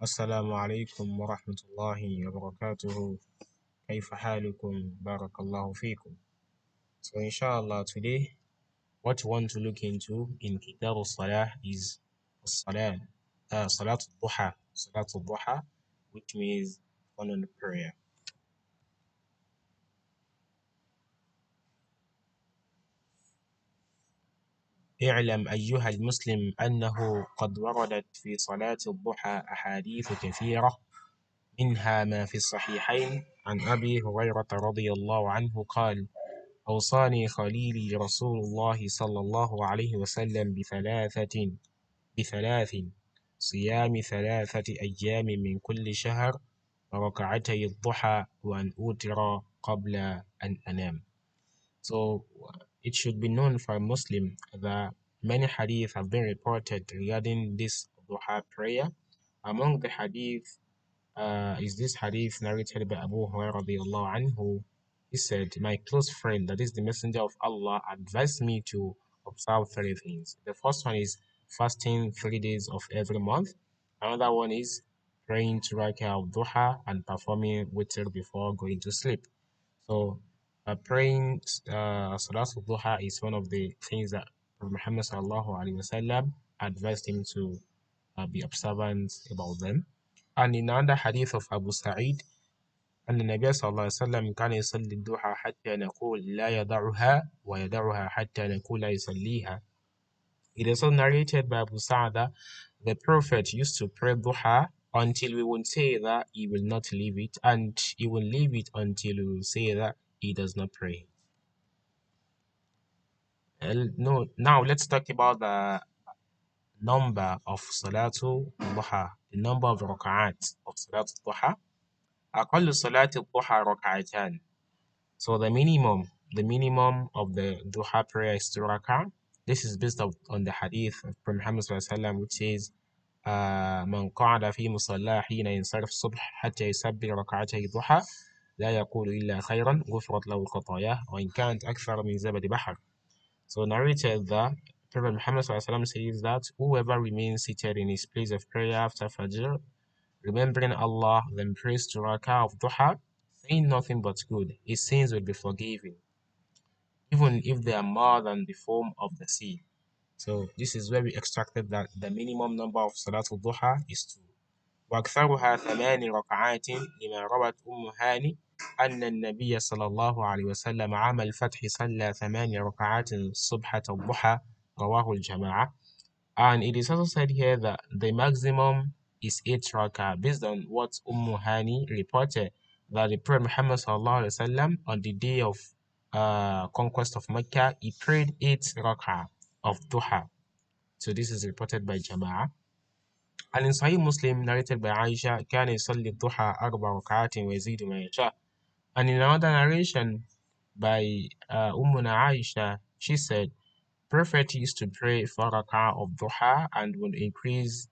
السلام عليكم ورحمة الله وبركاته. كيف حالكم؟ بارك الله فيكم. So inshallah today what we want to look into in Kitab al-Salah is Salah, Salat al-Duha, Salat al-Duha, which means on prayer. اعلم أيها المسلم أنه قد وردت في صلاة الضحى أحاديث كثيرة منها ما في الصحيحين عن أبي هريرة رضي الله عنه قال أوصاني خليلي رسول الله صلى الله عليه وسلم بثلاث صيام 3 أيام من كل شهر وركعتي الضحى وأن أوتر قبل أن أنام. So it should be known for a Muslim that many hadith have been reported regarding this duha prayer. Among the hadith is this hadith narrated by Abu Hurairah radiallahu anhu. He said, my close friend, that is the messenger of Allah, advised me to observe 3 things. The first one is fasting 3 days of every month. Another one is praying 2 rakah of duha and performing witr before going to sleep. So praying Salatul Duha is one of the things that Prophet Muhammad sallallahu alaihi wasallam advised him to be observant about them. And in another hadith of Abu Sa'id, أن النبي صلى الله عليه وسلم كان يصلي الضحى حتى نقول لا يدعها ويدعها حتى نقول يصليها. It is also narrated by Abu Sa'da, the Prophet used to pray duha until we would say that he will not leave it, and he will leave it until we will say that he does not pray. No, now let's talk about the number of Salatul Duha, the number of rak'at of Salatul Duha. أقل صلاة الضحى ركعتان. So the minimum of the duha prayer is 2 rak'ah. This is based on the hadith of Prophet Muhammad sallallahu alaihi wasallam, which says من قعد في مصلاه حين ينصرف الصبح حتى يسبح ركعتي ضحى لا يقول إلا خيرا غفرت له خطاياه وإن كانت أكثر من زبد بحر. So narrated that Prophet Muhammad sallallahu alaihi wasallam says that whoever remains seated in his place of prayer after Fajr, remembering Allah, then prays 2 rak'ah of duha, saying nothing but good, his sins will be forgiven, even if they are more than the foam of the sea. So this is where we extracted that the minimum number of Salatul Duha is 2. وأكثرها 8 ركعات لما روت هاني أن النبي صلى الله عليه وسلم عام الفتح صلى 8 ركعات صبحة الضحى رواه الجماعة. And it is also said here that the maximum is 8 rakah based on what Hani reported, that the Prophet Muhammad sallallahu alaihi wasallam on the day of conquest of Mecca, he prayed 8 rakah of duha. So this is reported by Jama'ah. And in Sahih Muslim, narrated by Aisha, كان يصلي الضحى 4 ركعات ويزيد ما يشاء. And in another narration by Aisha, she said, Prophet used to pray 4 rak'ah of duha and would increase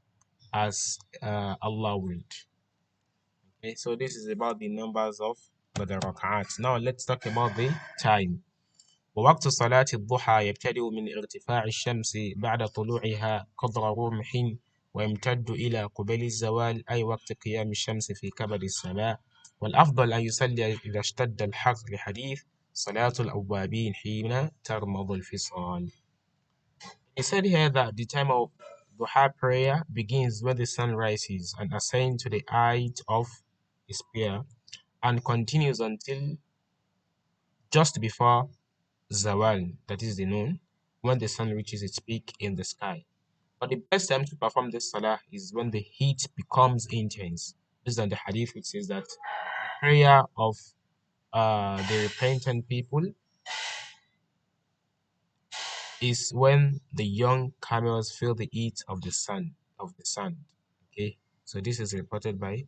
as Allah willed. Okay, so this is about the numbers of the rak'ahs. Now let's talk about the time. ووقت صلاة الضحى يبتدئ من ارتفاع الشمس بعد طلوعها قدر رمح ويمتد إلى قبيل الزوال أي وقت قيام الشمس في كبد السماء والأفضل أن يصلي إذا اشتد الحر لحديث صلاة الأوابين حين ترمض الفصال. He said here that the time of Duha prayer begins when the sun rises and ascends to the height of a spear and continues until just before Zawal, that is the noon, when the sun reaches its peak in the sky. But the best time to perform this salah is when the heat becomes intense. Based on the hadith, which says that the prayer of the repentant people is when the young camels feel the heat of the sun. Okay, so this is reported by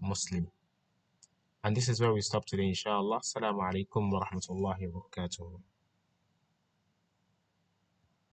Muslim. And this is where we stop today, inshallah. Assalamu alaikum wa rahmatullahi wa barakatuh.